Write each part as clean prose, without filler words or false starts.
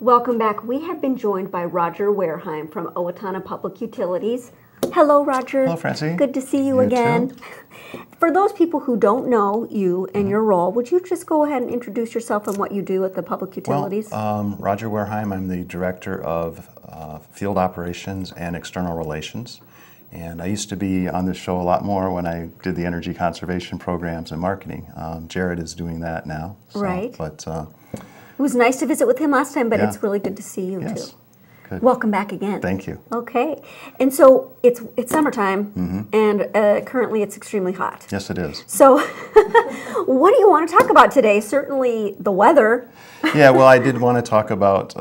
Welcome back. We have been joined by Roger Warehime from Owatonna Public Utilities. Hello, Roger. Hello, Francie. Good to see you again. Too. For those people who don't know you and your role, would you just go ahead and introduce yourself and what you do at the Public Utilities? Well, Roger Warehime, I'm the Director of Field Operations and External Relations. And I used to be on this show a lot more when I did the energy conservation programs and marketing. Jared is doing that now. So, right. But it was nice to visit with him last time, but it's really good to see you too. Good. Welcome back again. Thank you. Okay. And so it's summertime, and currently it's extremely hot. Yes, it is. So what do you want to talk about today? Certainly the weather. Yeah, well, I did want to talk about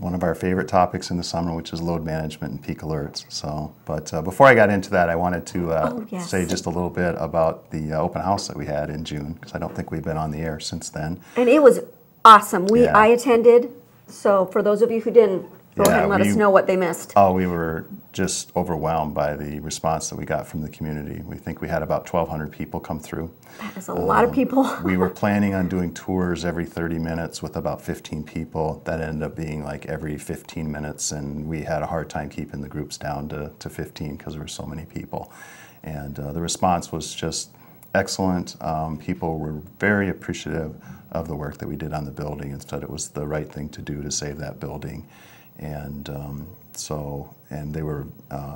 one of our favorite topics in the summer, which is load management and peak alerts. So, but before I got into that, I wanted to say just a little bit about the open house that we had in June, because I don't think we've been on the air since then. And it was awesome. I attended. So for those of you who didn't, go ahead and let us know what they missed. Oh, we were just overwhelmed by the response that we got from the community. We think we had about 1,200 people come through. That is a lot of people. We were planning on doing tours every 30 minutes with about 15 people. That ended up being like every 15 minutes, and we had a hard time keeping the groups down to 15 because there were so many people. And the response was just excellent. People were very appreciative of the work that we did on the building and said it was the right thing to do to save that building. And and they were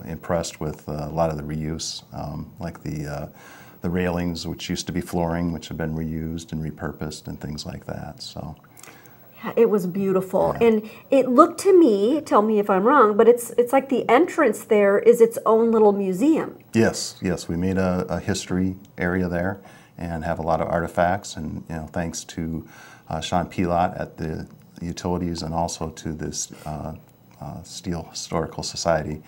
impressed with a lot of the reuse, like the railings, which used to be flooring, which have been reused and repurposed and things like that. So, yeah, it was beautiful, and it looked to me. Tell me if I'm wrong, but it's like the entrance there is its own little museum. Yes, we made a history area there and have a lot of artifacts, and thanks to Sean Pilot at the Utilities and also to this Steel Historical Society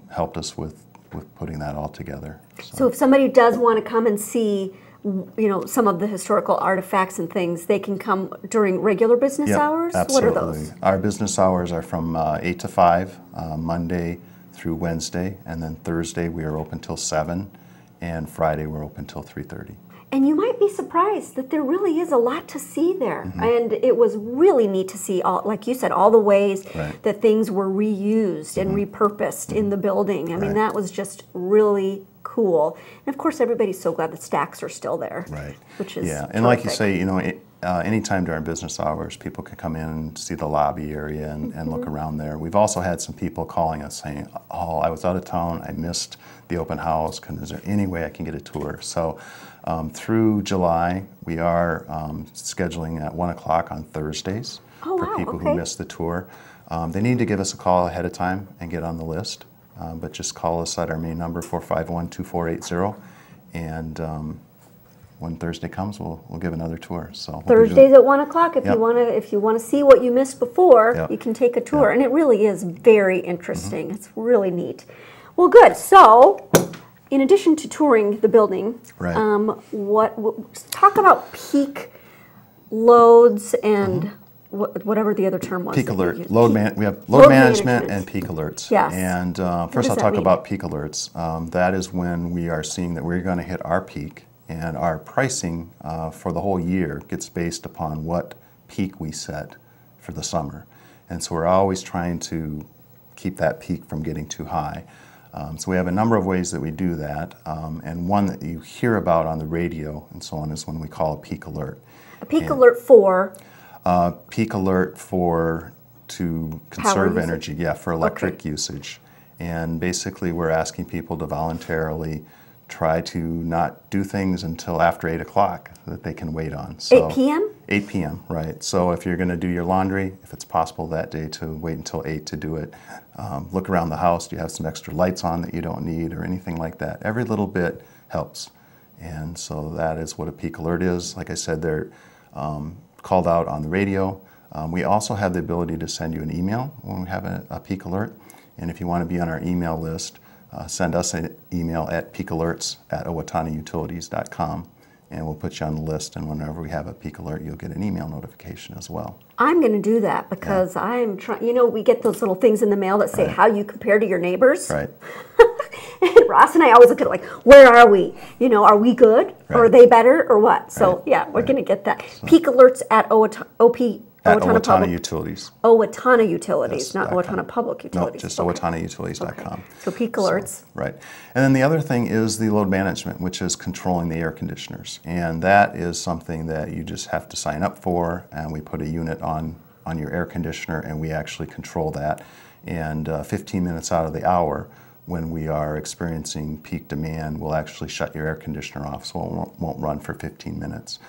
helped us with putting that all together. So if somebody does want to come and see some of the historical artifacts and things, they can come during regular business hours? Absolutely. What are those? Our business hours are from 8 to 5, Monday through Wednesday, and then Thursday we are open till 7, and Friday we're open till 3:30. And you might be surprised that there really is a lot to see there. And it was really neat to see, like you said, all the ways that things were reused and repurposed in the building. I mean, that was just really cool. And of course, everybody's so glad the stacks are still there. Right. Which is and like you say, anytime during business hours, people can come in and see the lobby area and look around there. We've also had some people calling us saying, "Oh, I was out of town. I missed the open house. Is there any way I can get a tour?" So through July, we are scheduling at 1 o'clock on Thursdays for people who missed the tour. They need to give us a call ahead of time and get on the list. But just call us at our main number, 451-2480, and when Thursday comes, we'll give another tour. So Thursdays at 1 o'clock. If you want to see what you missed before, you can take a tour, and it really is very interesting. It's really neat. Well, good. So, in addition to touring the building, talk about peak loads and whatever the other term was. Peak alert. We have load management and peak alerts. Yes. And first I'll talk about peak alerts. That is when we are seeing that we're going to hit our peak, and our pricing for the whole year gets based upon what peak we set for the summer. And so we're always trying to keep that peak from getting too high. So we have a number of ways that we do that, and one that you hear about on the radio and so on is when we call a peak alert. A peak alert for? Peak alert to conserve energy, for electric usage. And basically we're asking people to voluntarily try to not do things until after 8 o'clock that they can wait on. So 8 p.m.? 8 p.m., right. So if you're going to do your laundry, if it's possible that day to wait until 8 to do it, look around the house. Do you have some extra lights on that you don't need or anything like that? Every little bit helps. And so that is what a peak alert is. Like I said, they're called out on the radio. We also have the ability to send you an email when we have a peak alert. And if you want to be on our email list, send us an email at peakallerts@owatonnutilities.com, and we'll put you on the list, and whenever we have a peak alert, you'll get an email notification as well. I'm going to do that because I'm trying, we get those little things in the mail that say how you compare to your neighbors. Right. And Ross and I always look at it like, where are we? Are we good? Or are they better or what? So we're going to get that. So. Peak alerts at At Owatonna Owatonna Utilities. Owatonna Utilities, Yes, not .com. Owatonna Public Utilities. No, just Okay. OwatonnaUtilities.com. Okay. So peak alerts. Right. And then the other thing is the load management, which is controlling the air conditioners. And that is something that you just have to sign up for, and we put a unit on your air conditioner, and we actually control that. And 15 minutes out of the hour, when we are experiencing peak demand, we'll actually shut your air conditioner off, so it won't run for 15 minutes.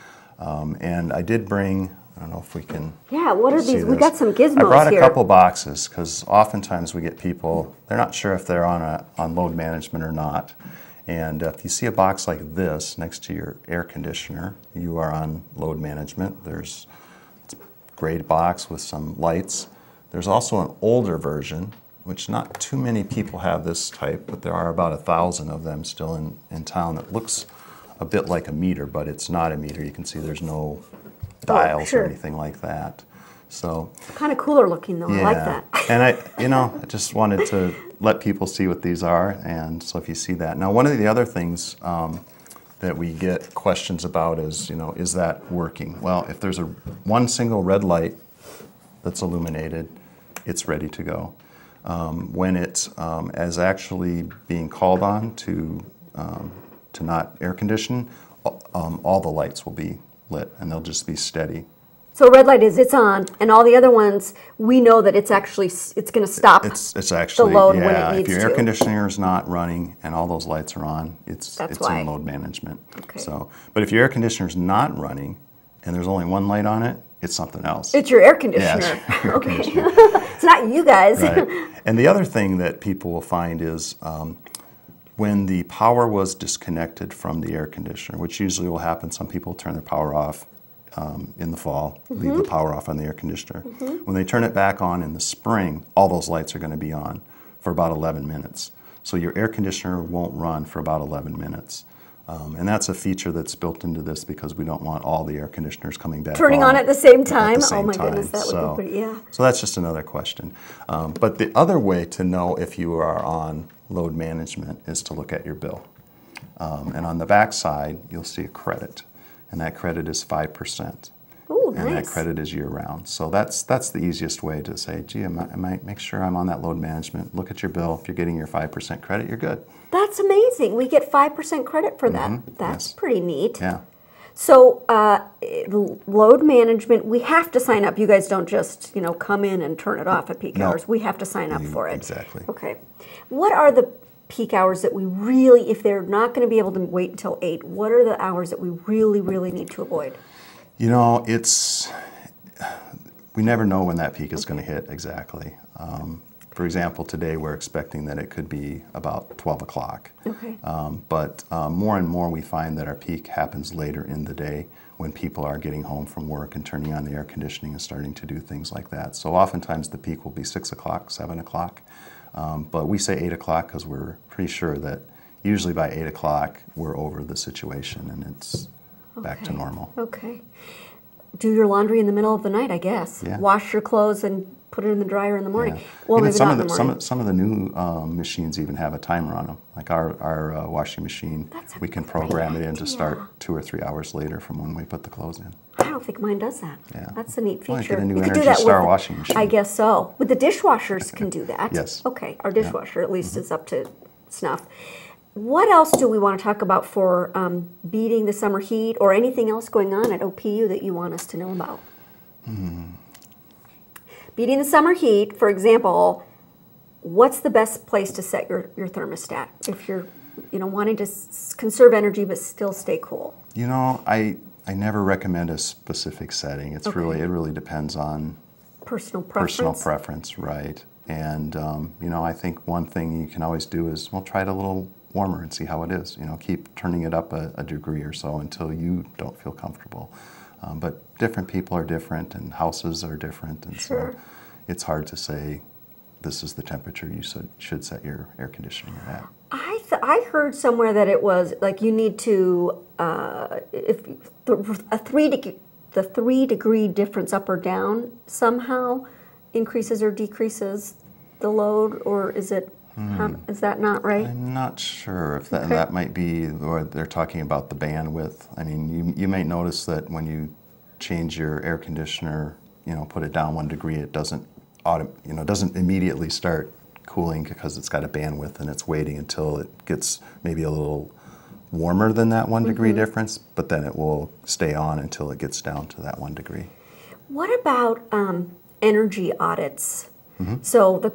And I did bring, I don't know if we can. Yeah, what are see these? We this. got some gizmos here. I brought a couple boxes because oftentimes we get people, they're not sure if they're on load management or not. And if you see a box like this next to your air conditioner, you are on load management. It's a gray box with some lights. There's also an older version, which not too many people have this type, but there are about 1,000 of them still in town that looks a bit like a meter, but it's not a meter. You can see there's no dials or anything like that. So kind of cooler looking though. Yeah. I like that. And I just wanted to let people see what these are, and so if you see that. Now, one of the other things that we get questions about is, is that working? Well, if there's one single red light that's illuminated, it's ready to go. When it is actually being called on to not air condition, all the lights will be lit and they'll just be steady. So red light is it's on, and all the other ones we know that it's going to stop. It's actually the load when it needs if your to. air conditioner is not running and all those lights are on, it's why. in load management. Okay. So, but if your air conditioner is not running and there's only one light on it, it's something else. It's your air conditioner. Yeah, it's your air Okay. conditioner. It's not you guys. Right. And the other thing that people will find is when the power was disconnected from the air conditioner, which usually will happen, some people turn their power off in the fall, leave the power off on the air conditioner. When they turn it back on in the spring, all those lights are going to be on for about 11 minutes. So your air conditioner won't run for about 11 minutes. And that's a feature that's built into this because we don't want all the air conditioners coming back Turning on at the same time. Oh my time. goodness, that would be pretty, yeah. So that's just another question. But the other way to know if you are on load management is to look at your bill. And on the back side, you'll see a credit. And that credit is 5%. Oh, nice. And that credit is year-round. So that's the easiest way to say, gee, I might make sure I'm on that load management. Look at your bill. If you're getting your 5% credit, you're good. That's amazing. We get 5% credit for that. That's pretty neat. Yeah. So load management, we have to sign up. You guys don't just, come in and turn it off at peak hours. We have to sign up for it. Exactly. Okay. What are the peak hours that we really, if they're not going to be able to wait until 8, what are the hours that we really, really need to avoid? We never know when that peak is going to hit exactly. For example, today we're expecting that it could be about 12 o'clock. Okay. But more and more we find that our peak happens later in the day when people are getting home from work and turning on the air conditioning and starting to do things like that. So oftentimes the peak will be 6 o'clock, 7 o'clock. But we say 8 o'clock because we're pretty sure that usually by 8 o'clock we're over the situation and it's back to normal. Okay. Do your laundry in the middle of the night, I guess. Yeah. Wash your clothes and put it in the dryer in the morning. Yeah. Well, Even maybe not in the morning. some of the new machines even have a timer on them. Like our washing machine, we can program it in to start 2 or 3 hours later from when we put the clothes in. I don't think mine does that. Yeah. That's a neat feature. Well, you get a new you could do Energy that Star with, washing machine. I guess so. But the dishwashers can do that. Yes. Okay, our dishwasher at least is up to snuff. What else do we want to talk about for beating the summer heat or anything else going on at OPU that you want us to know about? Beating the summer heat, for example, what's the best place to set your thermostat if you're wanting to conserve energy but still stay cool? I never recommend a specific setting. It really depends on personal preference. Personal preference, right. And, I think one thing you can always do is, try it a little warmer and see how it is. Keep turning it up a degree or so until you don't feel comfortable. But different people are different and houses are different. And so it's hard to say this is the temperature you should set your air conditioning at. I heard somewhere that it was like you need to, if the 3 degree difference up or down somehow increases or decreases the load, or is it, is that not right? I'm not sure if that might be, or they're talking about the bandwidth. I mean, you may notice that when you change your air conditioner put it down 1 degree, it doesn't doesn't immediately start cooling because it's got a bandwidth and it's waiting until it gets maybe a little warmer than that 1 degree difference, but then it will stay on until it gets down to that 1 degree. What about energy audits? So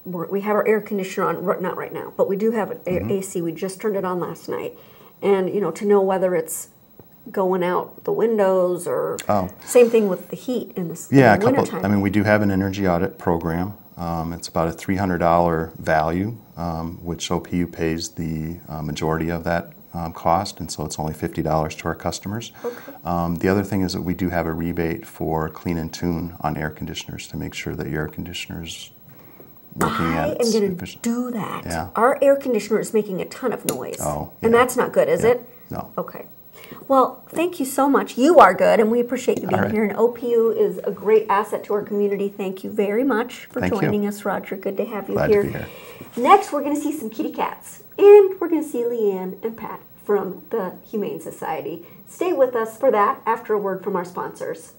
we have our air conditioner on, not right now, but we do have an AC. We just turned it on last night, and to know whether it's going out the windows or same thing with the heat in the wintertime. I mean, we do have an energy audit program. It's about a $300 value, which OPU pays the majority of that cost, and so it's only $50 to our customers. Okay. The other thing is that we do have a rebate for clean and tune on air conditioners to make sure that your air conditioner's working at its I am going to do that. Yeah. Our air conditioner is making a ton of noise. Oh, and that's not good, is it? No. Okay. Well, thank you so much. You are good, and we appreciate you being here. And OPU is a great asset to our community. Thank you very much for joining us, Roger. Good to have you here. Glad to be here. Next, we're going to see some kitty cats, and we're going to see Leanne and Pat from the Humane Society. Stay with us for that after a word from our sponsors.